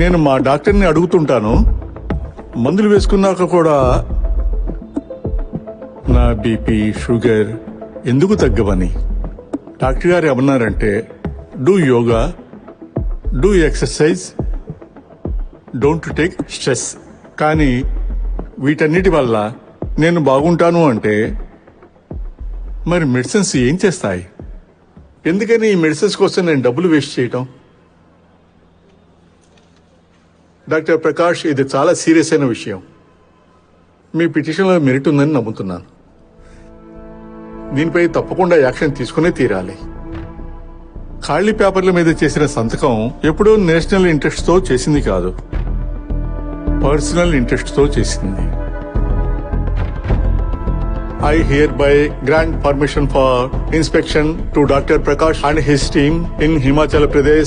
నేను మా డాక్టర్ని అడుగుతుంటాను, మందులు వేసుకున్నాక కూడా నా బీపీ షుగర్ ఎందుకు తగ్గవని. డాక్టర్ గారు ఏమన్నారంటే, do yoga, do exercise, don't take stress. కానీ వీటన్నిటి వల్ల నేను బాగుంటాను అంటే మరి మెడిసిన్స్ ఏం చేస్తాయి? ఎందుకని ఈ మెడిసిన్స్ కోసం నేను డబ్బులు వేస్ట్ చేయటం? డాక్టర్ ప్రకాష్, ఇది చాలా సీరియస్ అయిన విషయం. మీ పిటిషన్లో మెరిట్ ఉందని నమ్ముతున్నాను. దీనిపై తప్పకుండా యాక్షన్ తీసుకునే తీరాలి. ఖాళీ పేపర్ల మీద చేసిన సంతకం ఎప్పుడూ నేషనల్ ఇంట్రెస్ట్ తో చేసింది కాదు, పర్సనల్ ఇంట్రెస్ట్ తో చేసింది. I hereby grant permission for inspection to Dr. Prakash and his team in Himachal Pradesh